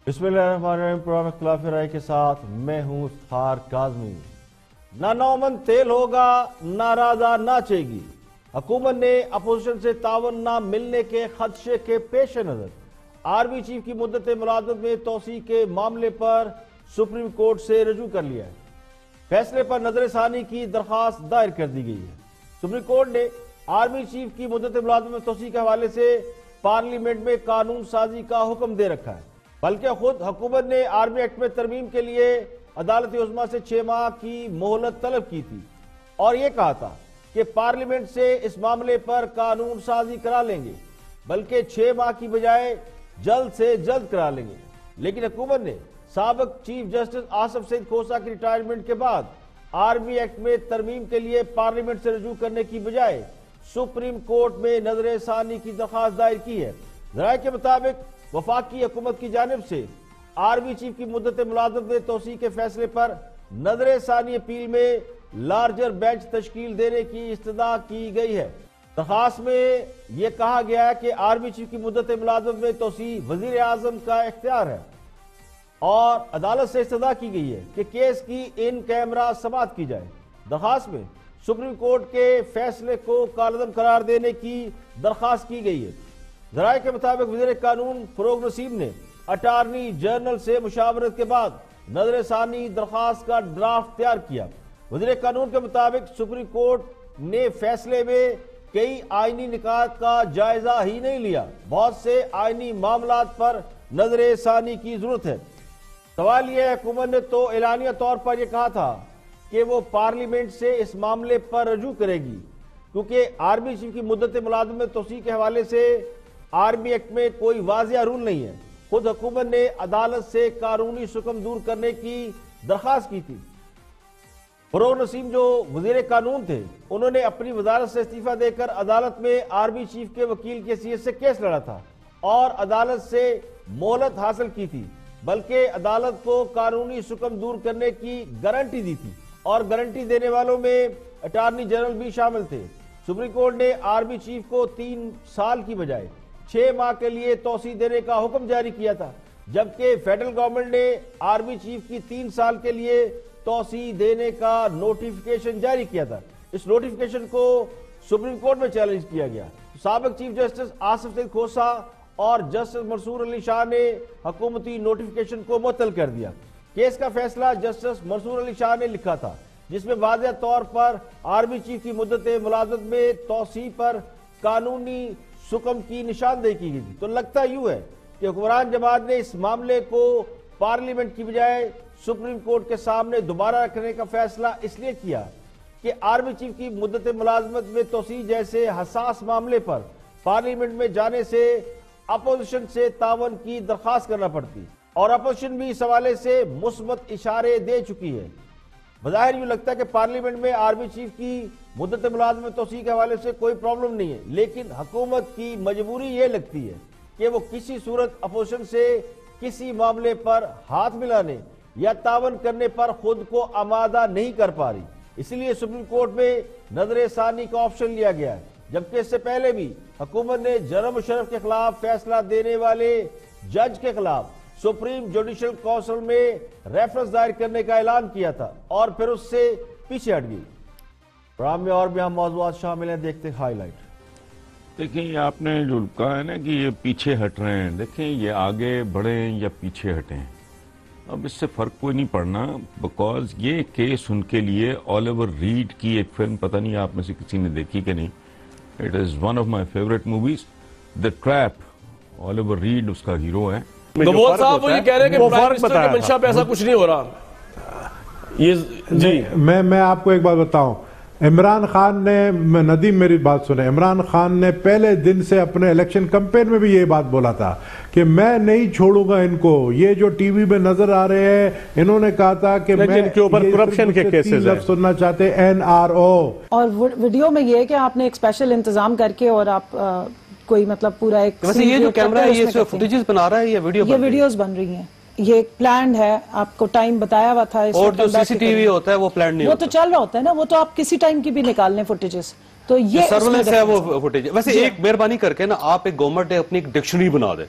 بسم اللہ الرحمن الرحیم۔ پروگرام اختلاف رائے کے ساتھ میں ہوں افتخار کاظمی۔ نہ نومن تیل ہوگا نہ راجا ناچے گی۔ حکومت نے اپوزیشن سے تعاون نہ ملنے کے خدشے کے پیش نظر آرمی چیف کی مدت ملازمت میں توسیع کے معاملے پر سپریم کورٹ سے رجوع کر لیا ہے۔ فیصلے پر نظر ثانی کی درخواست دائر کر دی گئی ہے۔ سپریم کورٹ نے آرمی چیف کی مدت ملازمت میں توسیع کے حوالے سے پارلیمنٹ میں قانون سازی کا حکم دے رکھا ہے، بلکہ خود حکومت نے آرمی ایکٹ میں ترمیم کے لیے عدالت عظمیٰ سے 6 ماہ کی مہلت طلب کی تھی اور یہ کہا تھا کہ پارلیمنٹ سے اس معاملے پر قانون سازی کرا لیں گے، بلکہ 6 ماہ کی بجائے جلد سے جلد کرا لیں گے۔ لیکن حکومت نے سابق چیف جسٹس آصف سعید کھوسہ کی ریٹائرمنٹ کے بعد آرمی ایکٹ میں ترمیم کے لیے پارلیمنٹ سے رجوع کرنے کی بجائے سپریم کورٹ میں نظر ثانی کی درخواست دائر کی ہے۔ ذرائع کے مطابق وفاقی حکومت کی جانب سے آرمی چیف کی مدت ملازمت میں توسیع کے فیصلے پر نظر ثانی اپیل میں لارجر بینچ تشکیل دینے کی استدعا کی گئی ہے۔ درخواست میں یہ کہا گیا ہے کہ آرمی چیف کی مدت ملازمت میں توسیع وزیر اعظم کا اختیار ہے اور عدالت سے استدعا کی گئی ہے کہ کیس کی ان کیمرہ سماعت کی جائے۔ درخواست میں سپریم کورٹ کے فیصلے کو کالعدم قرار دینے کی درخواست کی گئی ہے۔ ذرائع کے مطابق وزیر قانون فروغ نسیم نے اٹارنی جنرل سے مشاورت کے بعد نظر ثانی درخواست کا ڈرافٹ تیار کیا۔ وزیر قانون کے مطابق سپریم کورٹ نے فیصلے میں کئی آئینی نکات کا جائزہ ہی نہیں لیا، بہت سے آئینی معاملات پر نظر ثانی کی ضرورت ہے۔ سوال یہ ہے، حکومت نے تو اعلانیہ طور پر یہ کہا تھا کہ وہ پارلیمنٹ سے اس معاملے پر رجوع کرے گی، کیونکہ آرمی چیف کی مدت ملازمت میں توسیع کے حوالے سے آرمی ایکٹ میں کوئی واضح رول نہیں ہے۔ خود حکومت نے عدالت سے قانونی حکم دور کرنے کی درخواست کی تھی۔ فروغ نسیم جو وزیر قانون تھے، انہوں نے اپنی وزارت سے استعفیٰ دے کر عدالت میں آرمی چیف کے وکیل کی حیثیت سے کیس لڑا تھا اور عدالت سے مہلت حاصل کی تھی، بلکہ عدالت کو قانونی حکم دور کرنے کی گارنٹی دی تھی اور گارنٹی دینے والوں میں اٹارنی جنرل بھی شامل تھے۔ سپریم کورٹ نے آرمی چیف کو 3 سال کی بجائے 6 ماہ کے لیے توسیع دینے کا حکم جاری کیا تھا، جبکہ فیڈرل گورنمنٹ نے آرمی چیف کی 3 سال کے لیے توسیع دینے کا نوٹیفیکیشن جاری کیا تھا۔ اس نوٹیفیکیشن کو سپریم کورٹ میں چیلنج کیا گیا۔ سابق چیف جسٹس آصف سعید کھوسہ اور جسٹس منصور علی شاہ نے حکومتی نوٹیفیکیشن کو معطل کر دیا۔ کیس کا فیصلہ جسٹس منصور علی شاہ نے لکھا تھا، جس میں واضح طور پر آرمی چیف کی مدت ملازمت میں توسیع پر قانونی حکم کی نشاندہی کی گئی تھی۔ تو لگتا یوں ہے کہ حکمران جماعت نے اس معاملے کو پارلیمنٹ کی بجائے سپریم کورٹ کے سامنے دوبارہ رکھنے کا فیصلہ اس لیے کیا کہ آرمی چیف کی مدت ملازمت میں توسیع جیسے حساس معاملے پر پارلیمنٹ میں جانے سے اپوزیشن سے تعاون کی درخواست کرنا پڑتی اور اپوزیشن بھی اس حوالے سے مثبت اشارے دے چکی ہے۔ بظاہر یوں لگتا ہے کہ پارلیمنٹ میں آرمی چیف کی مدت ملازمت میں توسیع کے حوالے سے کوئی پرابلم نہیں ہے، لیکن حکومت کی مجبوری یہ لگتی ہے کہ وہ کسی صورت اپوزیشن سے کسی معاملے پر ہاتھ ملانے یا تعاون کرنے پر خود کو آمادہ نہیں کر پا رہی، اس لیے سپریم کورٹ میں نظر ثانی کا آپشن لیا گیا ہے، جبکہ اس سے پہلے بھی حکومت نے جنرل مشرف کے خلاف فیصلہ دینے والے جج کے خلاف سپریم جوڈیشل کونسل میں ریفرنس دائر کرنے کا اعلان کیا تھا اور پھر اس سے پیچھے ہٹ گئی۔ پروگرام میں اور بھی ہم موضوعات شامل ہیں، دیکھتے ہائی لائٹ۔ دیکھیں، یہ آپ نے جو کہا ہے نا کہ یہ پیچھے ہٹ رہے ہیں، دیکھیں یہ آگے بڑھیں یا پیچھے ہٹیں، اب اس سے فرق کوئی نہیں پڑنا، بیکاز یہ کیس ان کے لیے آلیور ریڈ کی ایک فلم، پتہ نہیں آپ میں سے کسی نے دیکھی کہ نہیں، it is one of my favourite movies, the Trap. Oliver Reed اس کا ہیرو ہے۔ گوبول صاحب وہ یہ کہہ رہے ہیں کہ پرائم منسٹر کے منشا پہ ایسا کچھ نہیں ہو رہا۔ یہ جی میں آپ کو ایک بات بتاؤں، عمران خان نے، ندیم میری بات سنیں، عمران خان نے پہلے دن سے اپنے الیکشن کمپین میں بھی یہ بات بولا تھا کہ میں نہیں چھوڑوں گا ان کو، یہ جو ٹی وی میں نظر آ رہے ہیں، انہوں نے کہا تھا کہ میں ان کے اوپر کرپشن کے کیسز ہیں، سننا چاہتے NRO۔ اور ویڈیو میں یہ ہے کہ آپ نے ایک اسپیشل انتظام کر کے اور آپ کوئی مطلب پورا ایک ویسے یہ جو کیمرہ ہے یہ فوٹیجز بنا رہا ہے، یہ ویڈیوز بن رہی ہیں، یہ پلانڈ ہے، آپ کو ٹائم بتایا ہوا تھا۔ اور جو سی سی ٹی وی ہوتا ہے وہ پلانڈ نہیں ہوتا، وہ تو چل رہا ہوتا ہے نا، وہ تو آپ کسی ٹائم کی بھی نکال لیں فوٹیجز، تو یہ سرولنس ہے وہ فوٹیج۔ ویسے ایک مہربانی کر کے نا آپ ایک گورنمنٹ اپنی ایک ڈکشنری بنا دیں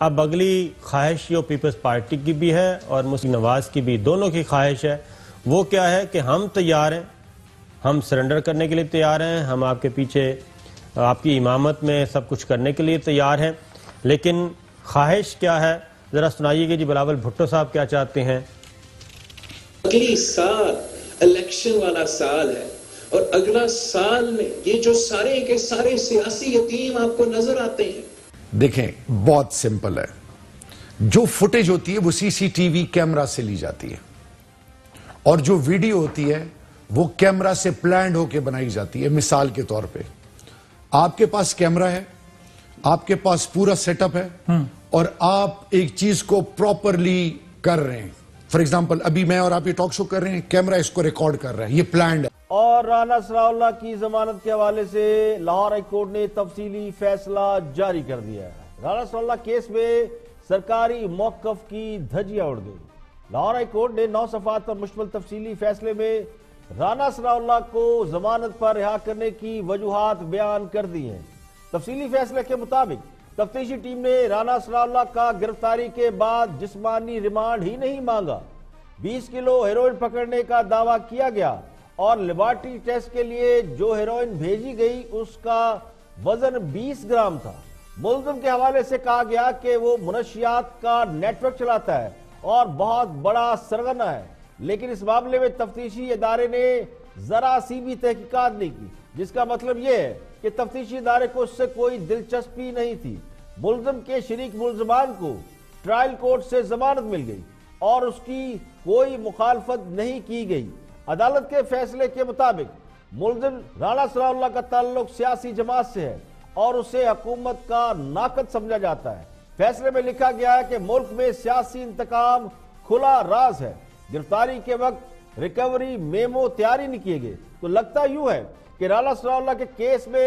اب اگلی خواہش جو پیپلز پارٹی کی بھی ہے اور مسلم نواز کی بھی، دونوں کی خواہش ہے، وہ کیا ہے کہ ہم تیار ہیں، ہم سرنڈر کرنے کے لیے تیار ہیں، ہم آپ کے پیچھے آپ کی امامت میں سب کچھ کرنے کے لیے تیار ہیں، لیکن خواہش کیا ہے ذرا سنائیے کہ جی بلاول بھٹو صاحب کیا چاہتے ہیں؟ اگلی سال الیکشن والا سال ہے اور اگلا سال میں یہ جو سارے کے سارے سیاسی یتیم آپ کو نظر آتے ہیں. دیکھیں بہت سمپل ہے، جو فوٹیج ہوتی ہے وہ سی سی ٹی وی کیمرہ سے لی جاتی ہے اور جو ویڈیو ہوتی ہے وہ کیمرہ سے پلانڈ ہو کے بنائی جاتی ہے. مثال کے طور پہ آپ کے پاس کیمرہ ہے، آپ کے پاس پورا سیٹ اپ ہے اور آپ ایک چیز کو پراپرلی کر رہے ہیں. فار ایگزامپل ابھی میں اور آپ یہ ٹاک شو کر رہے ہیں، کیمرہ اس کو ریکارڈ کر رہا ہے، یہ پلانڈ ہے. اور رانا ثناءاللہ کی ضمانت کے حوالے سے لاہور ہائی کورٹ نے تفصیلی فیصلہ جاری کر دیا ہے. رانا ثناءاللہ کیس میں سرکاری موقف کی دھجیاں اڑ گئی. لاہور ہائی کورٹ نے 9 صفحات پر مشتمل تفصیلی فیصلے میں رانا ثناءاللہ کو ضمانت پر رہا کرنے کی وجوہات بیان کر دی ہیں. تفصیلی فیصلے کے مطابق تفتیشی ٹیم نے رانا ثناءاللہ کا گرفتاری کے بعد جسمانی ریمانڈ ہی نہیں مانگا. 20 کلو ہیروئن پکڑنے کا دعویٰ کیا گیا اور لیبارٹری ٹیسٹ کے لیے جو ہیروئن بھیجی گئی اس کا وزن 20 گرام تھا. ملزم کے حوالے سے کہا گیا کہ وہ منشیات کا نیٹ ورک چلاتا ہے اور بہت بڑا سرغنہ ہے، لیکن اس معاملے میں تفتیشی ادارے نے ذرا سی بھی تحقیقات نہیں کی، جس کا مطلب یہ ہے کہ تفتیشی ادارے کو اس سے کوئی دلچسپی نہیں تھی. ملزم کے شریک ملزمان کو ٹرائل کورٹ سے ضمانت مل گئی اور اس کی کوئی مخالفت نہیں کی گئی. عدالت کے فیصلے کے مطابق ملزم رانا ثناءاللہ کا تعلق سیاسی جماعت سے ہے اور اسے حکومت کا ناقد سمجھا جاتا ہے. فیصلے میں لکھا گیا ہے کہ ملک میں سیاسی انتقام کھلا راز ہے. گرفتاری کے وقت ریکوری میمو تیاری نہیں کیے گئے تو لگتا یوں ہے کہ رانا ثناءاللہ کے کیس میں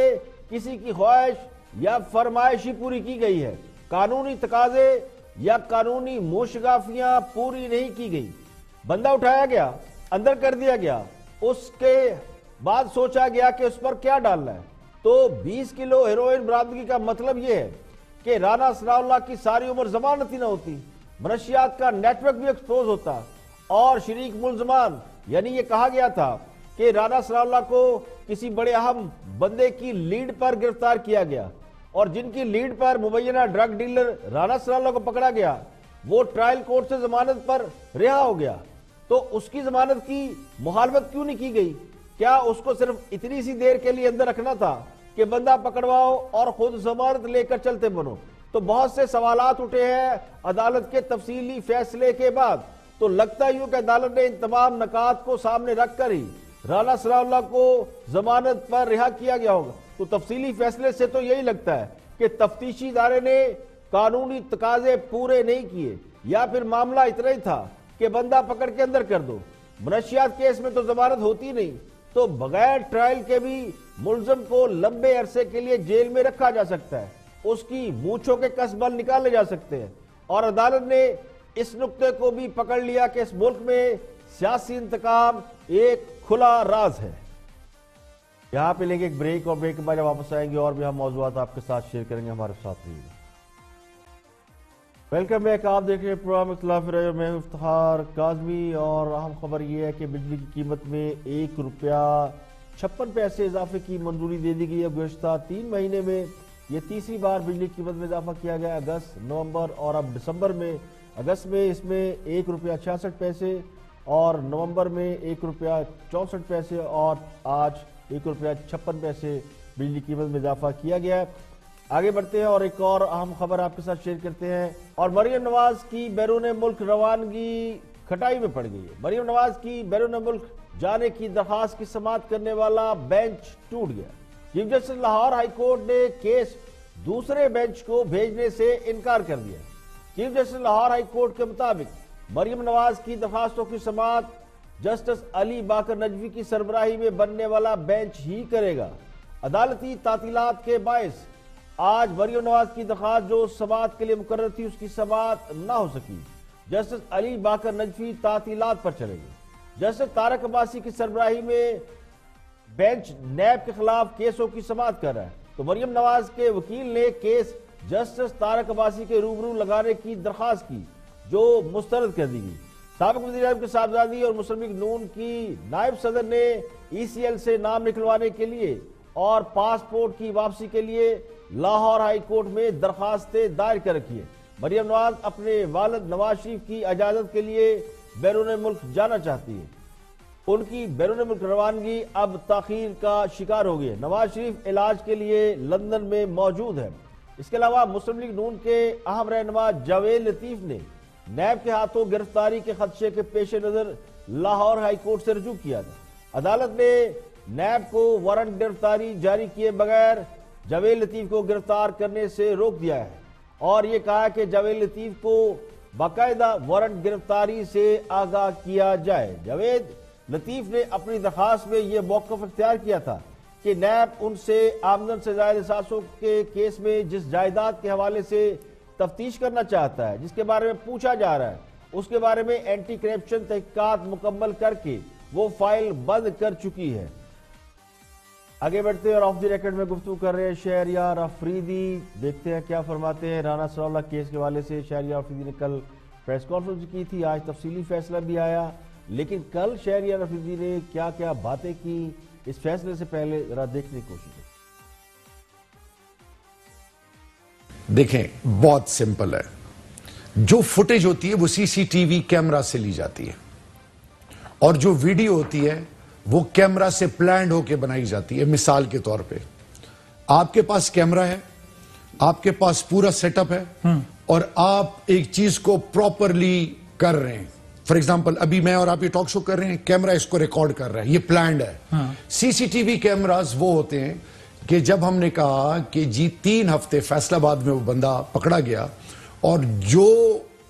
کسی کی خواہش یا فرمائش ہی پوری کی گئی ہے. قانونی تقاضے یا قانونی موشگافیاں پوری نہیں کی گئی. بندہ اٹھایا گیا، اندر کر دیا گیا، اس کے بعد سوچا گیا کہ اس پر کیا ڈالنا ہے. تو 20 کلو ہیروئن برآمدگی کا مطلب یہ ہے کہ رانا ثناءاللہ کی ساری عمر ضمانت ہی نہ ہوتی، منشیات کا نیٹ ورک بھی ایکسپوز ہوتا اور شریک ملزمان یعنی یہ کہا گیا تھا کہ رانا ثناءاللہ کو کسی بڑے اہم بندے کی لیڈ پر گرفتار کیا گیا اور جن کی لیڈ پر مبینہ ڈرگ ڈیلر رانا ثناءاللہ کو پکڑا گیا وہ ٹرائل کورٹ سے ضمانت پر رہا ہو گیا. تو اس کی ضمانت کی مخالفت کیوں نہیں کی گئی؟ کیا اس کو صرف اتنی سی دیر کے لیے اندر رکھنا تھا کہ بندہ پکڑواؤ اور خود ضمانت لے کر چلتے بنو؟ تو بہت سے سوالات اٹھے ہیں عدالت کے تفصیلی فیصلے کے بعد. تو لگتا یوں کہ عدالت نے ان تمام نکات کو سامنے رکھ کر ہی رانا ثناءاللہ کو ضمانت پر رہا کیا گیا ہوگا. تو تفصیلی فیصلے سے تو یہی لگتا ہے کہ تفتیشی ادارے نے قانونی تقاضے پورے نہیں کیے یا پھر معاملہ اتنا ہی تھا کہ بندہ پکڑ کے اندر کر دو. منشیات کیس میں تو ضمانت ہوتی نہیں، تو بغیر ٹرائل کے بھی ملزم کو لمبے عرصے کے لیے جیل میں رکھا جا سکتا ہے، اس کی مونچھوں کے کس بل نکالے جا سکتے ہیں. اور عدالت نے اس نقطے کو بھی پکڑ لیا کہ اس ملک میں سیاسی انتقام ایک کھلا راز ہے. یہاں پہ لیں گے ایک بریک اور بریک کے بعد واپس آئیں گے اور بھی ہم موضوعات آپ کے ساتھ شیئر کریں گے. ہمارے ساتھ رہیے. Welcome back. آپ دیکھ رہے ہیں پروگرام اختلاف رائے، میں افتخار کاظمی. اور اہم خبر یہ ہے کہ بجلی کی قیمت میں 1 روپیہ 56 پیسے اضافے کی منظوری دے دی گئی ہے. گزشتہ 3 مہینے میں یہ تیسری بار بجلی کی قیمت میں اضافہ کیا گیا. اگست، نومبر اور اب دسمبر میں. اگست میں اس میں 1 روپیہ 66 پیسے اور نومبر میں 1 روپیہ 64 پیسے اور آج 1 روپیہ 56 پیسے بجلی کی قیمت میں اضافہ کیا گیا ہے. آگے بڑھتے ہیں اور ایک اور اہم خبر آپ کے ساتھ شیئر کرتے ہیں. اور مریم نواز کی بیرون ملک روانگی کھٹائی میں پڑ گئی ہے. مریم نواز کی بیرون ملک جانے کی درخواست کی سماعت کرنے والا بینچ ٹوٹ گیا. Chief justice Lahore high court نے کیس دوسرے بینچ کو بھیجنے سے انکار کر دیا. Chief justice Lahore high court کے مطابق مریم نواز کی درخواستوں کی سماعت جسٹس علی باقر نجوی کی سربراہی میں بننے والا بینچ ہی کرے گا. عدالتی تعطیلات کے باعث آج مریم نواز کی درخواست جو سماعت کے لیے مقرر تھی اس کی سماعت نہ ہو سکی. جسٹس علی باقر نجوی تعطیلات پر چلے گئے. جسٹس طارق عباسی کی سربراہی میں بینچ نیب کے خلاف کیسوں کی سماعت کر رہا ہے. تو مریم نواز کے وکیل نے کیس جسٹس طارق عباسی کے روبرو لگانے کی درخواست کی جو مسترد کر دی گئی۔ سابق وزیر اعظم کے صاحبزادی اور مسلم لیگ نون کی نائب صدر نے ECL سے نام نکلوانے کے لیے اور پاسپورٹ کی واپسی کے لیے لاہور ہائی کورٹ میں درخواستیں دائر کر رکھی ہے۔ مریم نواز اپنے والد نواز شریف کی اجازت کے لیے بیرون ملک جانا چاہتی ہے۔ ان کی بیرون ملک روانگی اب تاخیر کا شکار ہو گئی ہے۔ نواز شریف علاج کے لیے لندن میں موجود ہے۔ اس کے علاوہ مسلم لیگ نون کے اہم رہنما جاوید لطیف نے نیب کے ہاتھوں گرفتاری کے خدشے کے پیش نظر لاہور ہائی کورٹ سے رجوع کیا تھا۔ عدالت نے نیب کو وارنٹ گرفتاری جاری کیے بغیر جاوید لطیف کو گرفتار کرنے سے روک دیا ہے اور یہ کہا کہ جاوید لطیف کو باقاعدہ وارنٹ گرفتاری سے آگاہ کیا جائے۔ جاوید لطیف نے اپنی درخواست میں یہ موقف اختیار کیا تھا کہ نیب ان سے آمدن سے زائد اثاثوں کے کیس میں جس جائیداد کے حوالے سے تفتیش کرنا چاہتا ہے، جس کے بارے میں پوچھا جا رہا ہے، اس کے بارے میں اینٹی کرپشن تحقیقات مکمل کر کے وہ فائل بند کر چکی ہے۔ آگے بڑھتے ہیں اور آف دی ریکارڈ میں گفتگو کر رہے ہیں شہریار آفریدی۔ دیکھتے ہیں کیا فرماتے ہیں رانا ثناء اللہ کیس کے حوالے سے۔ شہریار آفریدی نے کل پریس کانفرنس کی تھی، آج تفصیلی فیصلہ بھی آیا، لیکن کل شہریار آفریدی نے کیا کیا باتیں کی اس فیصلے سے پہلے ذرا دیکھنے کی کوشش کریں۔ دیکھیں بہت سمپل ہے، جو فوٹیج ہوتی ہے وہ CCTV کیمرہ سے لی جاتی ہے اور جو ویڈیو ہوتی ہے وہ کیمرہ سے پلانڈ ہو کے بنائی جاتی ہے۔ مثال کے طور پہ آپ کے پاس کیمرہ ہے، آپ کے پاس پورا سیٹ اپ ہے اور آپ ایک چیز کو پراپرلی کر رہے ہیں۔ فار ایگزامپل ابھی میں اور آپ یہ ٹاک شو کر رہے ہیں، کیمرہ اس کو ریکارڈ کر رہا ہے، یہ پلانڈ ہے۔ CCTV کیمراز وہ ہوتے ہیں کہ جب ہم نے کہا کہ جی 3 ہفتے فیصل آباد میں وہ بندہ پکڑا گیا اور جو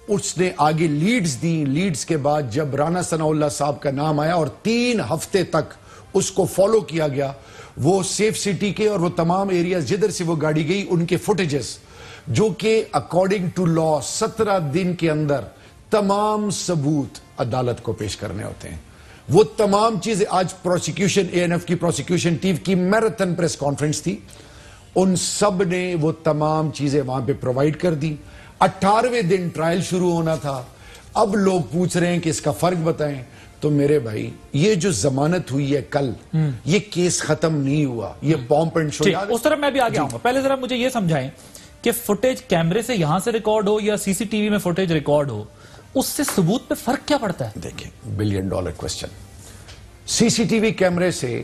اس نے آگے لیڈز دی، لیڈز کے بعد جب رانا ثناء اللہ صاحب کا نام آیا اور 3 ہفتے تک اس کو فالو کیا گیا، وہ سیف سٹی کے اور وہ تمام ایریاز جدھر سے وہ گاڑی گئی ان کے فوٹیجز جو کہ اکارڈنگ ٹو لا 17 دن کے اندر تمام ثبوت عدالت کو پیش کرنے ہوتے ہیں۔ وہ تمام چیزیں آج پروسیکیوشن ANF کی پروسیکیوشن ٹیم کی میراتھن پریس کانفرنس تھی، ان سب نے وہ تمام چیزیں وہاں پہ پرووائڈ کر دی۔ 18ویں دن ٹرائل شروع ہونا تھا، اب لوگ پوچھ رہے ہیں کہ اس کا فرق بتائیں۔ تو میرے بھائی یہ جو ضمانت ہوئی ہے کل، یہ کیس ختم نہیں ہوا، یہ پومپ اینڈ شو۔ اس طرح میں بھی آگے آؤں گا، پہلے ذرا مجھے یہ سمجھائیں کہ فوٹیج کیمرے سے یہاں سے ریکارڈ ہو یا CCTV میں فوٹیج ریکارڈ ہو، اس سے ثبوت پہ فرق کیا پڑتا ہے؟ دیکھیں $1 بلین کوسچن، CCTV کیمرے سے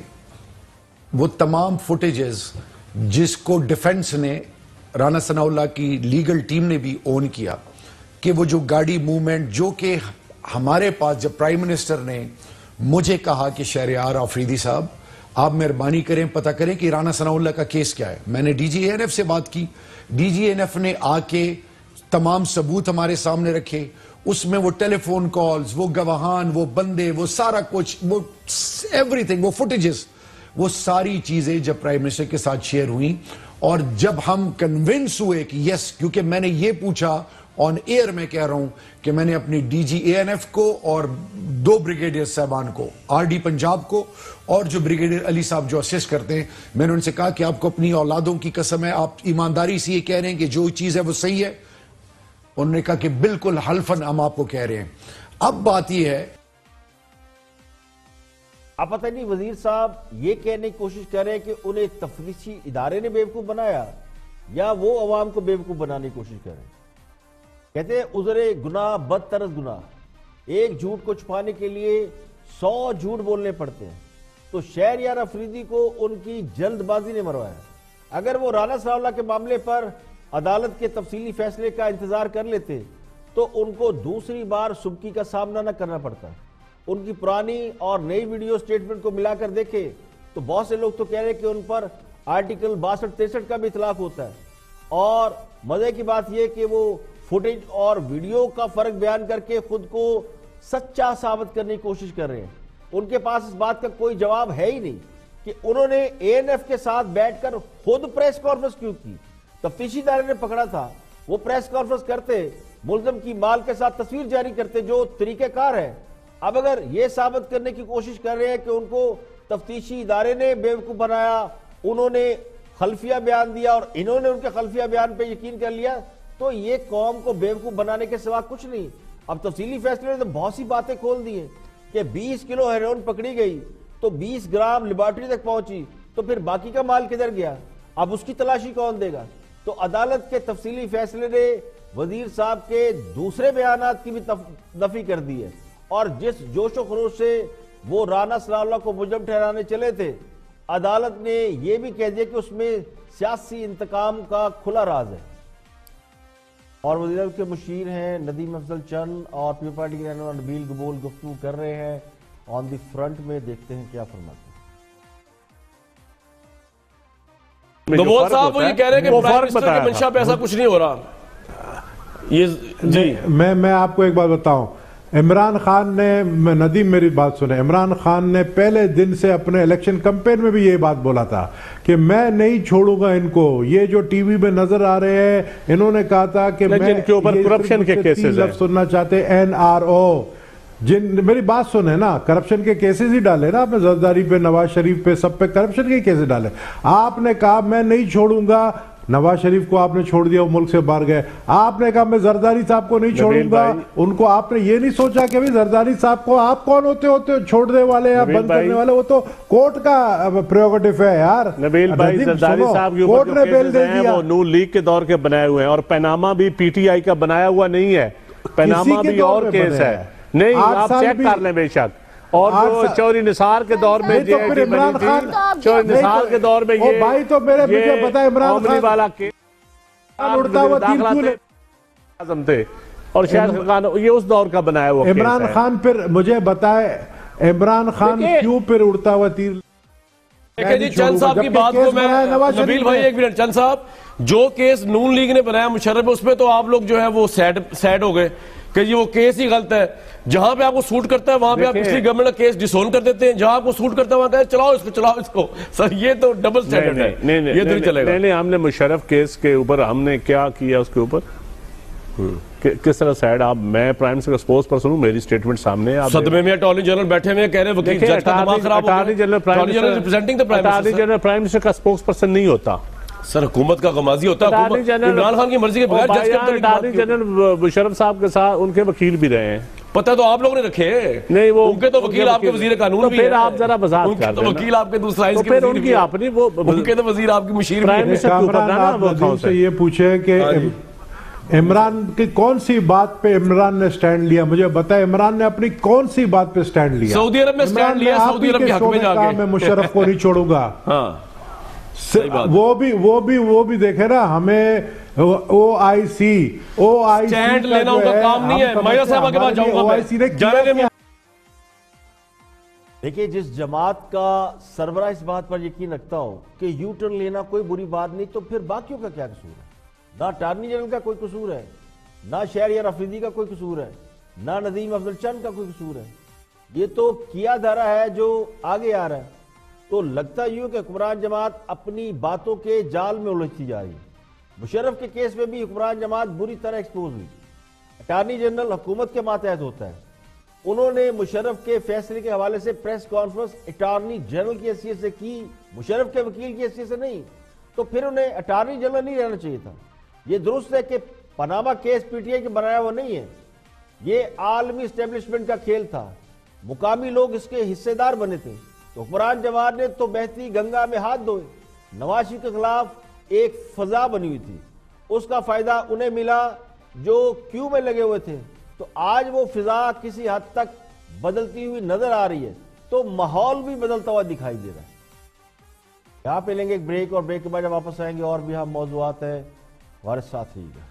وہ تمام فوٹیجز جس کو ڈیفنس نے رانا ثناء اللہ کی لیگل ٹیم نے بھی اون کیا کہ وہ جو گاڑی موومنٹ جو کہ ہمارے پاس جب پرائم منسٹر نے مجھے کہا کہ شہریار آفریدی صاحب آپ مہربانی کریں پتہ کریں کہ رانا ثناء اللہ کا کیس کیا ہے، میں نے DG ANF سے بات کی، DG ANF نے آ کے تمام ثبوت ہمارے سامنے رکھے، اس میں وہ ٹیلی فون کالز، وہ گواہان، وہ بندے، وہ سارا کچھ، وہ ایوری تھنگ، وہ فوٹیجز، وہ ساری چیزیں جب پرائم منسٹر کے ساتھ شیئر ہوئیں اور جب ہم کنونس ہوئے کہ یس، کیونکہ میں نے یہ پوچھا آن ایئر، میں کہہ رہا ہوں کہ میں نے اپنی DG ANF کو اور 2 بریگیڈیئر صاحبان کو، RD پنجاب کو اور جو بریگیڈیئر علی صاحب جو اسسٹ کرتے ہیں، میں نے ان سے کہا کہ آپ کو اپنی اولادوں کی قسم ہے، آپ ایمانداری سے یہ کہہ رہے ہیں کہ جو چیز ہے وہ صحیح ہے؟ انہوں نے کہا کہ بالکل حلفاً ہم آپ کو کہہ رہے ہیں۔ اب بات یہ ہے، اب پتہ نہیں وزیر صاحب یہ کہنے کی کوشش کر رہے ہیں کہ انہیں تفتیشی ادارے نے بیوقوف بنایا یا وہ عوام کو بیوقوف بنانے کی کوشش کر رہے ہیں۔ کہتے ہیں عذرِ گناہ بدتر از گناہ، ایک جھوٹ کو چھپانے کے لیے 100 جھوٹ بولنے پڑتے ہیں۔ تو شہریار آفریدی کو ان کی جلد بازی نے مروایا۔ اگر وہ رانا ثناء اللہ کے معاملے پر عدالت کے تفصیلی فیصلے کا انتظار کر لیتے تو ان کو دوسری بار سبکی کا سامنا نہ کرنا پڑتا۔ ان کی پرانی اور نئی ویڈیو سٹیٹمنٹ کو ملا کر دیکھے تو بہت سے لوگ تو کہہ رہے ہیں کہ ان پر آرٹیکل 62-63 کا بھی اطلاق ہوتا ہے، اور مزے کی بات یہ کہ وہ فوٹیج اور ویڈیو کا فرق بیان کر کے خود کو سچا ثابت کرنے کی کوشش کر رہے ہیں۔ ان کے پاس اس بات کا کوئی جواب ہے ہی نہیں کہ انہوں نے ANF کے ساتھ بیٹھ کر خود پریس کانفرنس کیوں کی۔ تفتیشی ادارے نے پکڑا تھا، وہ پریس کانفرنس کرتے، ملزم کی مال کے ساتھ تصویر جاری کرتے جو طریقہ کار ہے۔ اب اگر یہ ثابت کرنے کی کوشش کر رہے ہیں کہ ان کو تفتیشی ادارے نے بیوقوف بنایا، انہوں نے خلفیہ بیان دیا اور انہوں نے ان کے خلفیہ بیان پہ یقین کر لیا تو یہ قوم کو بیوقوف بنانے کے سوا کچھ نہیں. اب تفصیلی فیصلے نے تو بہت سی باتیں کھول دی ہیں کہ 20 کلو ہیروئن پکڑی گئی تو 20 گرام لیبارٹری تک پہنچی تو پھر باقی کا مال کدھر گیا, اب اس کی تلاشی کون دے گا. تو عدالت کے تفصیلی فیصلے نے وزیر صاحب کے دوسرے بیانات کی بھی نفی کر دی ہے, اور جس جوش و خروش سے وہ رانا ثناء اللہ کو مجرم ٹھہرانے چلے تھے, عدالت نے یہ بھی کہہ دیا کہ اس میں سیاسی انتقام کا کھلا راز ہے. اور وزیر اعظم کے مشیر ہیں ندیم افضل چند اور پیپلز پارٹی کے رہنما نبیل گبول گفتگو کر رہے ہیں آن دی فرنٹ میں, دیکھتے ہیں کیا فرماتے ہیں. گبول صاحب وہ یہ کہہ رہے ہیں کہ پرائم منسٹر کی منشا پہ ایسا کچھ نہیں ہو رہا. یہ جی میں آپ کو ایک بات بتاؤں, عمران خان نے, ندیم میری بات سنیں, عمران خان نے پہلے دن سے اپنے الیکشن کمپین میں بھی یہ بات بولا تھا کہ میں نہیں چھوڑوں گا ان کو. یہ جو ٹی وی میں نظر آ رہے ہیں, انہوں نے کہا تھا کہ میں جن کے اوپر کرپشن کے کیسز ہیں, سننا چاہتے NRO, میری بات سنیں نا, کرپشن کے کیسز ہی ڈالے نا آپ نے, زرداری پہ, نواز شریف پہ, سب پہ کرپشن کے کیسز ڈالے. آپ نے کہا میں نہیں چھوڑوں گا, نواز شریف کو آپ نے چھوڑ دیا, وہ ملک سے باہر گئے. آپ نے کہا میں زرداری صاحب کو نہیں چھوڑوں گا, ان کو آپ نے یہ نہیں سوچا کہ زرداری صاحب کو آپ کون ہوتے چھوڑنے والے یا بند کرنے والے, وہ تو کورٹ کا پریروگیٹو ہے یار. نبیل بھائی, زرداری صاحب کے اوپر جو کیسز ہیں وہ نون لیگ کے دور کے بنائے ہوئے ہیں, اور پیناما بھی PTI کا بنایا ہوا نہیں ہے, پیناما بھی اور کیس ہے. نہیں, آپ چیک کر لیں بے شک. اور جو چوری نثار کے دور میں جے آئی ٹی بنی تھی, چوری نثار کے دور میں یہ بھائی تو میرے مجھے پتا عمران خان والا کے اڑتا ہوا تیر کیوں اعظم تھے, اور شاہد خان یہ اس دور کا بنایا ہوا کیس ہے. عمران خان پھر مجھے بتائے, عمران خان کیوں پھر اڑتا ہوا تیر. دیکھیں جی, چند صاحب کی بات کو میں, نبیل بھائی ایک منٹ, چند صاحب جو کیس نون لیگ نے بنایا مشرف, اس پہ تو آپ لوگ جو ہے وہ سیڈ ہو گئے کہ یہ وہ کیس ہی غلط ہے. جہاں پہ آپ کو سوٹ کرتا ہے وہاں پہ آپ پچھلی گورنمنٹ کا کیس ڈسون کر دیتے ہیں, جہاں آپ کو سوٹ کرتا ہے وہاں کہتے ہیں چلاؤ اس کو. سر یہ تو ڈبل سٹینڈرڈ ہے, یہ تو نہیں چلے گا. نہیں, ہم نے مشرف کیس کے اوپر ہم نے کیا کیا, اس کے اوپر کس طرح سائڈ, آپ, میں پرائم منسٹر کا سپوز پرسن ہوں, میری سٹیٹمنٹ سامنے ہے. صدمے میں اٹارنی جنرل بیٹھے ہوئے کہہ رہے ہیں وکیل جج کا دماغ خراب ہو گیا. اٹارنی جنرل پرائم منسٹر کا سپوز پرسن نہیں ہوتا سر, حکومت کا غمازی ہوتا ہے. عمران خان کی مرضی کے بغیر جج کرتے ہیں. اٹارنی جنرل مشرف صاحب کے ساتھ ان کے وکیل بھی رہے ہیں. پتہ تو آپ لوگوں نے رکھے نہیں, وہ ان کے تو وکیل آپ کے وزیر قانون بھی ہیں. پھر آپ ذرا وضاحت کر دیں, وکیل آپ کے دوسرا اس کے وزیر بھی ہیں, ان کے تو وزیر آپ کی مشیر بھی ہیں. کامران آپ ندیم سے یہ پوچھے کہ عمران کی کون سی بات پہ عمران نے سٹینڈ لیا, مجھے بتائے عمران نے اپنی کون سی بات پہ سٹینڈ لیا. سعودی عرب میں سٹینڈ لیا, سعودی عرب کے حق میں جا کے میں مشرف کو نہیں چھوڑوں گا. ہاں, وہ بھی دیکھے نا, ہمیں OIC سٹینڈ لینا ان کا کام نہیں ہے. میرا صاحبہ کے بعد جاؤں گا میں. دیکھیں, جس جماعت کا سربراہ اس بات پر یقین رکھتا ہوں کہ یو ٹرن لینا کوئی بری بات نہیں, تو پھر باقیوں کا کیا قصور ہے؟ نہ اٹارنی جنرل کا کوئی قصور ہے, نہ شہریار افریدی کا کوئی قصور ہے, نہ ندیم افضل چند کا کوئی قصور ہے. یہ تو کیا دھرا ہے جو آگے آ رہا ہے. تو لگتا یوں کہ حکمران جماعت اپنی باتوں کے جال میں الجھتی جا رہی ہے. مشرف کے کیس میں بھی حکمران جماعت بری طرح ایکسپوز ہوئی. اٹارنی جنرل حکومت کے ماتحت ہوتا ہے, انہوں نے مشرف کے فیصلے کے حوالے سے پریس کانفرنس اٹارنی جنرل کی حیثیت سے کی, مشرف کے وکیل کی حیثیت سے نہیں. تو پھر انہیں اٹارنی جنرل نہیں رہنا چاہیے تھا. یہ درست ہے کہ پاناما کیس PTI کے بنایا وہ نہیں ہے, یہ عالمی اسٹیبلشمنٹ کا کھیل تھا, مقامی لوگ اس کے حصے دار بنے تھے. تو حکمران جماعت نے تو بہتی گنگا میں ہاتھ دھوئے. نواز شریف کے خلاف ایک فضا بنی ہوئی تھی, اس کا فائدہ انہیں ملا جو کیوں میں لگے ہوئے تھے. تو آج وہ فضا کسی حد تک بدلتی ہوئی نظر آ رہی ہے, تو ماحول بھی بدلتا ہوا دکھائی دے رہا ہے. یہاں پہ لیں گے ایک بریک, اور بریک کے بعد جب واپس آئیں گے اور بھی ہم موضوعات ہیں, ہمارے ساتھ رہیے گا.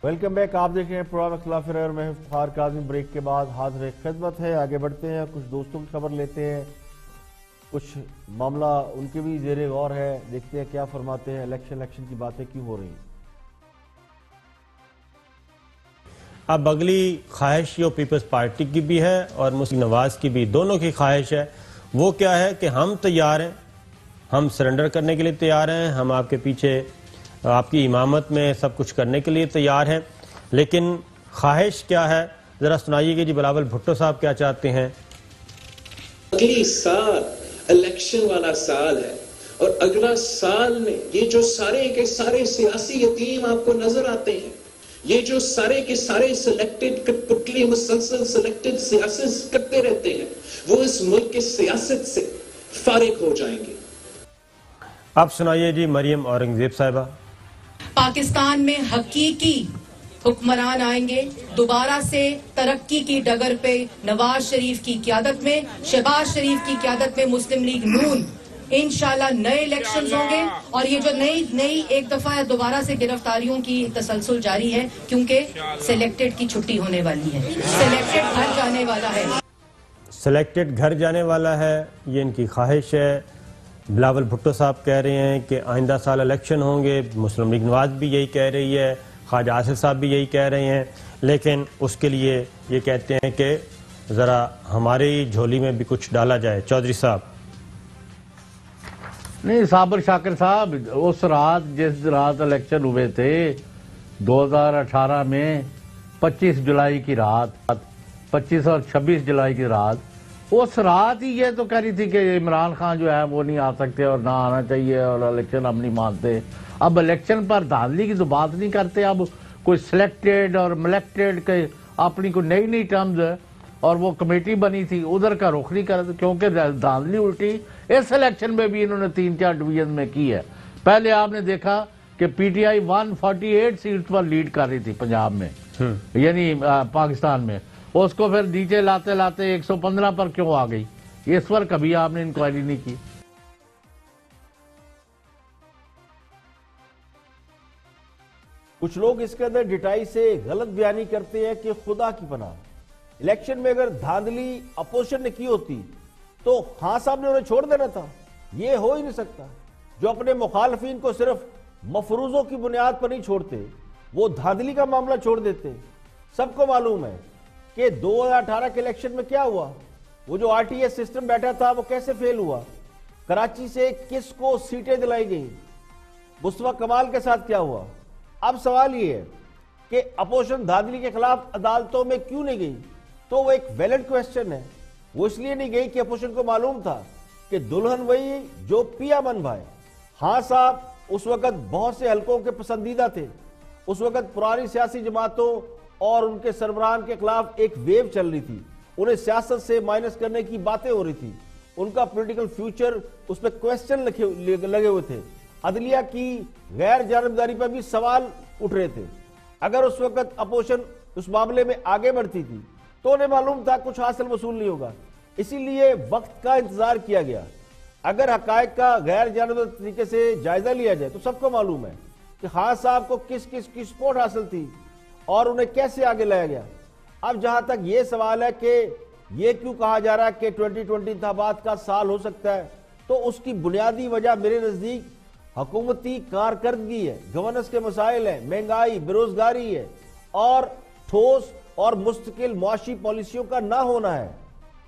ویلکم بیک, آپ دیکھ رہے ہیں پروگرام اختلاف رائے اور میں افتخار کاظمی. بریک کے بعد حاضر خدمت ہے, آگے بڑھتے ہیں, کچھ دوستوں کی خبر لیتے ہیں, کچھ معاملہ ان کے بھی زیر غور ہے, دیکھتے ہیں کیا فرماتے ہیں. الیکشن کی باتیں کیوں ہو رہی ہیں. اب اگلی خواہش یہ پیپلز پارٹی کی بھی ہے اور مسلم نواز کی بھی, دونوں کی خواہش ہے. وہ کیا ہے کہ ہم تیار ہیں, ہم سرنڈر کرنے کے لیے تیار ہیں, ہم آپ کے پیچھے آپ کی امامت میں سب کچھ کرنے کے لیے تیار ہیں. لیکن خواہش کیا ہے, ذرا سنائیے کہ جی بلاول بھٹو صاحب کیا چاہتے ہیں. اگلی سال الیکشن والا سال ہے، اور اگلا سال میں یہ جو سارے کے سارے سیاسی یتیم آپ کو نظر آتے ہیں، یہ جو سارے کے سارے سلیکٹڈ پٹلی مسلسل سلیکٹڈ سیاست کرتے رہتے ہیں، وہ اس ملک کی سیاست سے فارغ ہو جائیں گے۔ اب سنائیے جی مریم اورنگزیب صاحبہ۔ پاکستان میں حقیقی حکمران آئیں گے، دوبارہ سے ترقی کی ڈگر پہ نواز شریف کی قیادت میں، شہباز شریف کی قیادت میں مسلم لیگ نون انشاءاللہ نئے الیکشنز ہوں گے، اور یہ جو نئی ایک دفعہ دوبارہ سے گرفتاریوں کی تسلسل جاری ہے، کیونکہ سلیکٹڈ کی چھٹی ہونے والی ہے، سلیکٹڈ گھر جانے والا ہے، سلیکٹڈ گھر جانے والا ہے، یہ ان کی خواہش ہے۔ بلاول بھٹو صاحب کہہ رہے ہیں کہ آئندہ سال الیکشن ہوں گے، مسلم لیگ نواز بھی یہی کہہ رہی ہے، خواجہ آصف صاحب بھی یہی کہہ رہے ہیں، لیکن اس کے لیے یہ کہتے ہیں کہ ذرا ہماری جھولی میں بھی کچھ ڈالا جائے۔ چودھری صاحب۔ نہیں صابر شاکر صاحب، اس رات جس رات الیکشن ہوئے تھے 2018 میں 25 جولائی کی رات، 25 اور 26 جولائی کی رات، اس رات ہی یہ تو کہہ رہی تھی کہ عمران خان جو ہے وہ نہیں آ سکتے اور نہ آنا چاہیے اور الیکشن ہم نہیں مانتے۔ اب الیکشن پر دھاندلی کی تو بات نہیں کرتے، اب کوئی سلیکٹڈ اور ملیکٹڈ کے اپنی کوئی نئی ٹرمز اور وہ کمیٹی بنی تھی ادھر کا رخ نہیں کرتے، کیونکہ دھاندلی الٹی اس الیکشن میں بھی انہوں نے 3-4 ڈویژن میں کی ہے۔ پہلے آپ نے دیکھا کہ پی ٹی آئی 148 سیٹس پر لیڈ کر رہی تھی پنجاب میں، یعنی پاکستان میں، اس کو پھر نیچے لاتے لاتے 115 پر کیوں آ گئی؟ اس پر کبھی آپ نے انکوائری نہیں کی۔ کچھ لوگ اس کے اندر ڈٹائی سے غلط بیانی کرتے ہیں کہ خدا کی پناہ الیکشن میں اگر دھاندلی اپوزیشن نے کی ہوتی تو خان صاحب نے انہیں چھوڑ دینا تھا، یہ ہو ہی نہیں سکتا۔ جو اپنے مخالفین کو صرف مفروضوں کی بنیاد پر نہیں چھوڑتے، وہ دھاندلی کا معاملہ چھوڑ دیتے۔ سب کو معلوم ہے کہ 2018 کے الیکشن میں کیا ہوا، وہ جو آر ٹی ایس سسٹم بیٹھا تھا وہ کیسے فیل ہوا، کراچی سے کس کو سیٹیں دلائی گئیں، مصطفیٰ کمال کے ساتھ کیا ہوا۔ اب سوال یہ ہے کہ اپوزیشن دھاندلی کے خلاف عدالتوں میں کیوں نہیں گئی؟ تو وہ ایک ویلڈ کویسچن ہے۔ وہ اس لیے نہیں گئی کہ اپوزیشن کو معلوم تھا کہ دلہن وہی جو پیا من بھائے۔ ہاں صاحب اس وقت بہت سے حلقوں کے پسندیدہ تھے، اس وقت پرانی سیاسی جماعتوں اور ان کے سربراہان کے خلاف ایک ویو چل رہی تھی، انہیں سیاست سے مائنس کرنے کی باتیں ہو رہی تھی، ان کا پولیٹیکل فیوچر اس پہ کویسچن لگے ہوئے تھے، عدلیہ کی غیر جانبداری پر بھی سوال اٹھ رہے تھے۔ اگر اس وقت اپوزیشن اس معاملے میں آگے بڑھتی تھی تو انہیں معلوم تھا کچھ حاصل وصول نہیں ہوگا، اسی لیے وقت کا انتظار کیا گیا۔ اگر حقائق کا غیر جانبدار طریقے سے جائزہ لیا جائے تو سب کو معلوم ہے کہ خان صاحب کو کس کس کی سپورٹ حاصل تھی اور انہیں کیسے آگے لایا گیا۔ اب جہاں تک یہ سوال ہے کہ یہ کیوں کہا جا رہا ہے کہ 2020 انتخابات کا سال ہو سکتا ہے، تو اس کی بنیادی وجہ میرے نزدیک حکومتی کارکردگی ہے، گورننس کے مسائل ہیں، مہنگائی، بیروزگاری ہے اور ٹھوس اور مستقل معاشی پالیسیوں کا نہ ہونا ہے۔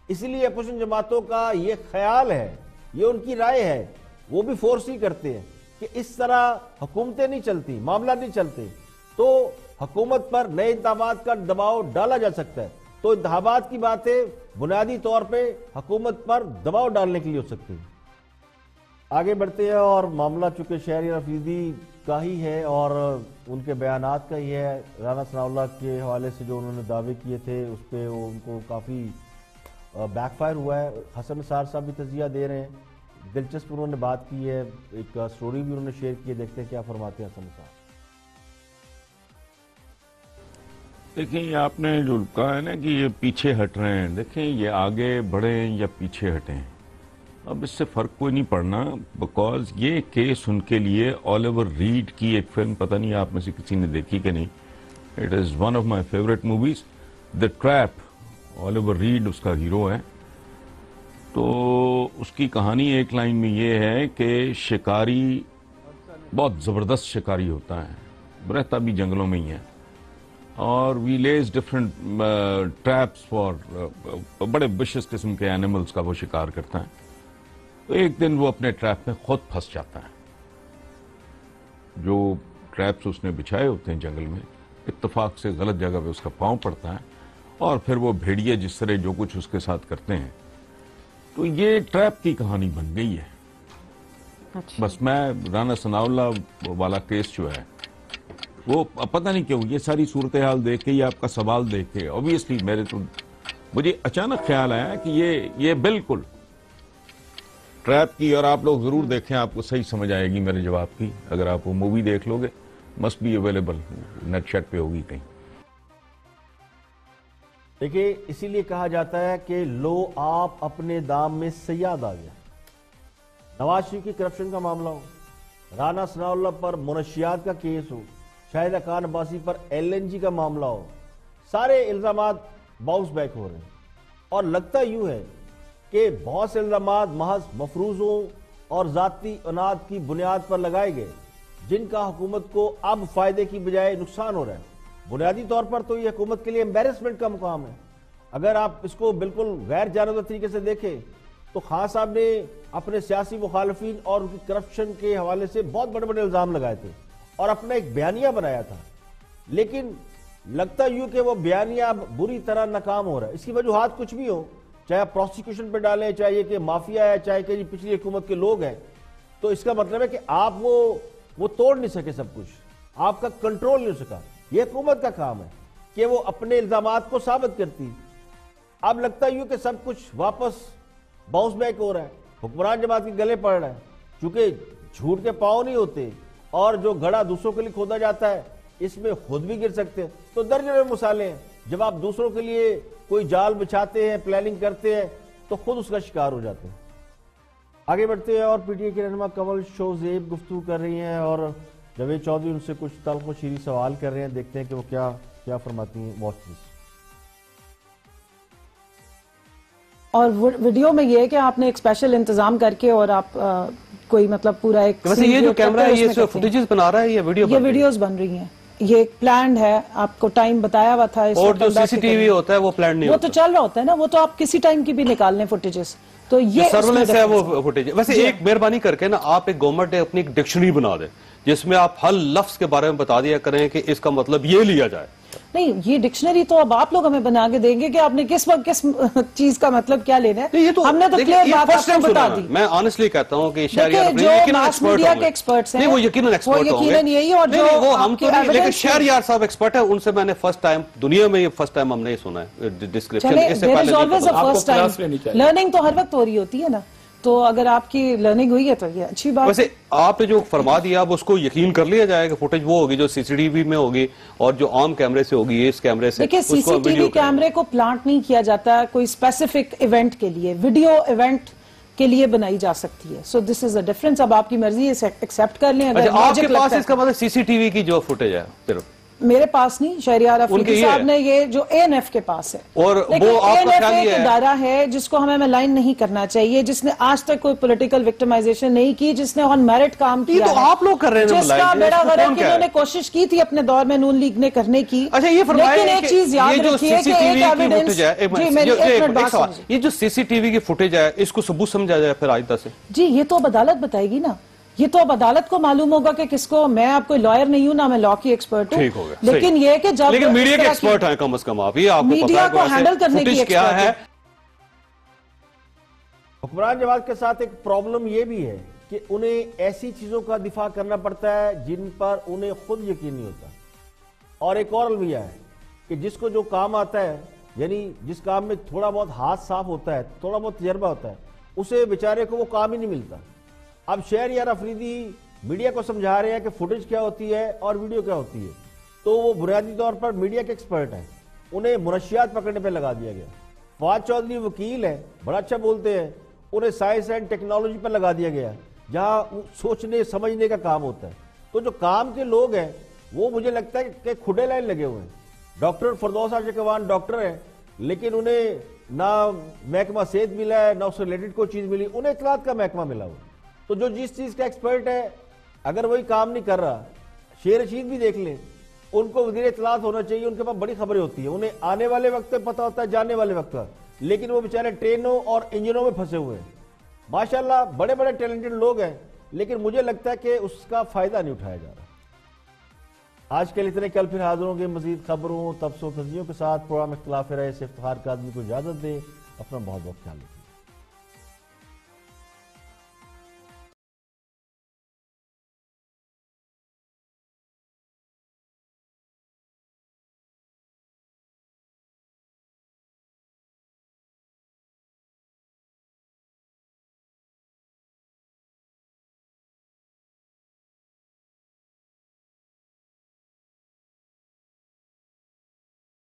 اسی لیے اپوزیشن جماعتوں کا یہ خیال ہے، یہ ان کی رائے ہے، وہ بھی فورس ہی کرتے ہیں کہ اس طرح حکومتیں نہیں چلتی، معاملہ نہیں چلتے، تو حکومت پر نئے انتخابات کا دباؤ ڈالا جا سکتا ہے۔ تو انتخابات کی باتیں بنیادی طور پہ حکومت پر دباؤ ڈالنے کے لیے ہو سکتی ہیں۔ آگے بڑھتے ہیں اور معاملہ چونکہ شہری رفیدی کا ہی ہے اور ان کے بیانات کا ہی ہے، رانا ثناء اللہ کے حوالے سے جو انہوں نے دعوے کیے تھے اس پہ ان کو کافی بیک فائر ہوا ہے۔ حسن نثار صاحب بھی تجزیہ دے رہے ہیں، دلچسپ انہوں نے بات کی ہے، ایک سٹوری بھی انہوں نے شیئر کی ہے، دیکھتے ہیں کیا فرماتے ہیں حسن نثار۔ دیکھیں یہ آپ نے جو کہا ہے نا کہ یہ پیچھے ہٹ رہے ہیں، دیکھیں یہ آگے بڑھیں یا پیچھے ہٹیں، اب اس سے فرق کوئی نہیں پڑنا، بیکاز یہ کیس ان کے لیے آلیور ریڈ کی ایک فلم، پتہ نہیں آپ میں سے کسی نے دیکھی کہ نہیں، it is one of my favourite movies, the Trap, Oliver Reed اس کا ہیرو ہے۔ تو اس کی کہانی ایک لائن میں یہ ہے کہ شکاری بہت زبردست شکاری ہوتا ہے، رہتا بھی جنگلوں میں ہی ہے، اور وی لیز ڈفرنٹ ٹریپس فار بڑے وشس قسم کے اینیملز کا وہ شکار کرتا ہے۔ تو ایک دن وہ اپنے ٹریپ میں خود پھنس جاتا ہے، جو ٹریپس اس نے بچھائے ہوتے ہیں جنگل میں، اتفاق سے غلط جگہ پہ اس کا پاؤں پڑتا ہے، اور پھر وہ بھیڑیے جس طرح جو کچھ اس کے ساتھ کرتے ہیں تو یہ ٹریپ کی کہانی بن گئی ہے. بس میں رانا ثناءاللہ والا کیس جو ہے وہ پتہ نہیں کیوں یہ ساری صورتحال دیکھ کے یہ آپ کا سوال دیکھ کے obviously مجھے اچانک خیال آیا کہ یہ بالکل ٹریپ کی، اور آپ لوگ ضرور دیکھیں، آپ کو صحیح سمجھ آئے گی میرے جواب کی. اگر آپ وہ مووی دیکھ لو گے، must be available, net sheet پہ ہوگی کہیں. دیکھیں اسی لیے کہا جاتا ہے کہ لو آپ اپنے دام میں صیاد آ گیا. نواز شریف کی کرپشن کا معاملہ ہو، رانا ثناءاللہ پر منشیات کا کیس ہو، شاہدہ خان عباسی پر LNG کا معاملہ ہو، سارے الزامات باؤنس بیک ہو رہے ہیں. اور لگتا یوں ہے کہ بہت سے الزامات محض مفروضوں اور ذاتی اناد کی بنیاد پر لگائے گئے، جن کا حکومت کو اب فائدے کی بجائے نقصان ہو رہا ہے. بنیادی طور پر تو یہ حکومت کے لیے امبیرسمنٹ کا مقام ہے. اگر آپ اس کو بالکل غیر جانبدار طریقے سے دیکھیں تو خان صاحب نے اپنے سیاسی مخالفین اور ان کی کرپشن کے حوالے سے بہت بڑے بڑے الزام لگائے تھے اور اپنا ایک بیانیہ بنایا تھا، لیکن لگتا یوں کہ وہ بیانیہ بری طرح ناکام ہو رہا ہے. اس کی وجوہات کچھ بھی ہو، چاہے آپ پروسیکیوشن پہ ڈالیں، چاہے یہ کہ مافیا ہے، چاہے کہ پچھلی حکومت کے لوگ ہیں، تو اس کا مطلب ہے کہ آپ وہ توڑ نہیں سکے، سب کچھ آپ کا کنٹرول نہیں ہو سکا. یہ حکومت کا کام ہے کہ وہ اپنے الزامات کو ثابت کرتی. اب لگتا یوں کہ سب کچھ واپس باؤنس بیک ہو رہا ہے، حکمران جماعت کے گلے پڑ رہا ہے. چونکہ جھوٹ کے پاؤں نہیں ہوتے اور جو گھڑا دوسروں کے لیے کھودا جاتا ہے اس میں خود بھی گر سکتے ہیں. تو درجن مثالیں ہیں، جب آپ دوسروں کے لیے کوئی جال بچھاتے ہیں، پلاننگ کرتے ہیں تو خود اس کا شکار ہو جاتے ہیں. آگے بڑھتے ہیں اور پی ٹی آئی کے رہنما کنول شوزیب گفتگو کر رہی ہیں اور جاوید چودھری ان سے کچھ تلخ و شیریں سوال کر رہے ہیں. دیکھتے ہیں کہ وہ کیا فرماتی ہیں. Watch this. اور ویڈیو میں یہ ہے کہ آپ نے ایک اسپیشل انتظام کر کے اور آپ کوئی مطلب پورا ایک ویسے یہ جو کیمرہ ہے یہ فوٹیجز بنا رہا ہے، یہ ویڈیوز بن رہی ہیں، یہ ایک پلانڈ ہے، آپ کو ٹائم بتایا ہوا تھا. اور جو سی سی ٹی وی ہوتا ہے وہ پلانڈ نہیں ہوتا، وہ تو چل رہا ہوتا ہے نا، وہ تو آپ کسی ٹائم کی بھی نکال لیں فوٹیجز. تو یہ سرولنس ہے وہ فوٹیج. ویسے ایک مہربانی کر کے نا آپ ایک گورنمنٹ اپنی ایک ڈکشنری بنا دیں جس میں آپ ہر لفظ کے بارے میں بتا دیا کریں کہ اس کا مطلب یہ لیا جائے. نہیں، یہ ڈکشنری تو اب آپ لوگ ہمیں بنا کے دیں گے کہ آپ نے کس وقت کس چیز کا مطلب کیا لینا ہے. ہم نے تو کلیئر بات آپ کو بتا دی. میں آنیسٹلی کہتا ہوں کہ جو ماس میڈیا کے ایکسپرٹس ہیں وہ یقیناً ایکسپرٹ ہوں گے، یہی. اور وہ ہم تو نہیں، لیکن شہریار صاحب ایکسپرٹ ہے، ان سے میں نے فرسٹ ٹائم دنیا میں یہ فرسٹ ٹائم ہم نے سنا ہے ڈسکرپشن. اس سے پہلے لرننگ تو ہر وقت ہو رہی ہوتی ہے نا، تو اگر آپ کی لرننگ ہوئی ہے تو یہ اچھی بات. ویسے آپ نے جو فرما دیا اب اس کو یقین کر لیا جائے کہ فوٹیج وہ ہوگی جو سی سی ٹی وی میں ہوگی اور جو عام کیمرے سے ہوگی، اس کیمرے سے. دیکھیں سی سی ٹی وی کیمرے کو پلانٹ نہیں کیا جاتا کوئی اسپیسیفک ایونٹ کے لیے، ویڈیو ایونٹ کے لیے بنائی جا سکتی ہے. سو دس از اے ڈفرنس. اب آپ کی مرضی ہے ایکسپٹ کر لیں. اگر آپ کے پاس اس کا مطلب سی سی ٹی وی کی جو فوٹیج ہے صرف میرے پاس نہیں، شہریار افریدی صاحب نے یہ جو اے این ایف کے پاس ہے، اور وہ آپ کا خیال ایک ادارہ ہے جس کو ہمیں لائن نہیں کرنا چاہیے، جس نے آج تک کوئی پولیٹیکل وکٹمائزیشن نہیں کی، جس نے آن میرٹ کام کیا ہے. آپ لوگ کر رہے ہیں جس کا بیڑا غرق انہوں نے کوشش کی تھی اپنے دور میں نون لیگ نے کرنے کی. لیکن ایک چیز یاد رکھیے کہ ایک ایویڈنس، یہ جو سی سی ٹی وی کی فوٹیج ہے اس کو ثبوت سمجھا جائے پھر آئندہ سے. جی یہ تو اب عدالت بتائے گی نا، یہ تو اب عدالت کو معلوم ہوگا کہ کس کو. میں آپ کوئی لائر نہیں ہوں، نہ میں لا کی ایکسپرٹ ہوں، لیکن یہ کہ جب لیکن میڈیا کے ایکسپرٹ ہیں کم از کم آپ، یہ آپ کو میڈیا کو ہینڈل کرنے کی کیا ہے. حکمران جماعت کے ساتھ ایک پرابلم یہ بھی ہے کہ انہیں ایسی چیزوں کا دفاع کرنا پڑتا ہے جن پر انہیں خود یقین نہیں ہوتا. اور ایک اور المیہ ہے کہ جس کو جو کام آتا ہے، یعنی جس کام میں تھوڑا بہت ہاتھ صاف ہوتا ہے، تھوڑا بہت تجربہ ہوتا ہے، اسے بیچارے کو وہ کام ہی نہیں ملتا. اب شہریار افریدی میڈیا کو سمجھا رہے ہیں کہ فوٹیج کیا ہوتی ہے اور ویڈیو کیا ہوتی ہے، تو وہ بنیادی طور پر میڈیا کے ایکسپرٹ ہیں، انہیں منشیات پکڑنے پہ لگا دیا گیا. فواد چودھری وکیل ہیں، بڑا اچھا بولتے ہیں، انہیں سائنس اینڈ ٹیکنالوجی پر لگا دیا گیا جہاں سوچنے سمجھنے کا کام ہوتا ہے. تو جو کام کے لوگ ہیں وہ مجھے لگتا ہے کہ کھڈے لائن لگے ہوئے ہیں. ڈاکٹر فردوس عاشقوان ڈاکٹر ہیں لیکن انہیں نہ محکمہ صحت ملا ہے، نہ اس سے ریلیٹڈ کوئی چیز ملی، انہیں اطلاعات کا محکمہ ملا ہوا. تو جو جس چیز کا ایکسپرٹ ہے اگر وہی کام نہیں کر رہا، شیر رشید بھی دیکھ لیں، ان کو وزیر اطلاعات ہونا چاہیے، ان کے پاس بڑی خبریں ہوتی ہیں، انہیں آنے والے وقت پہ پتہ ہوتا ہے، جانے والے وقت کا، لیکن وہ بیچارے ٹرینوں اور انجنوں میں پھنسے ہوئے ہیں. ماشاءاللہ بڑے بڑے ٹیلنٹڈ لوگ ہیں لیکن مجھے لگتا ہے کہ اس کا فائدہ نہیں اٹھایا جا رہا. آج کے لیے اتنے، کل پھر حاضر ہوں گے مزید خبروں، تبصروں، تجزیوں کے ساتھ. پروگرام اختلاف رائے سے افتخار کاظمی کو اجازت دیں. اپنا بہت بہت خیال رکھیں.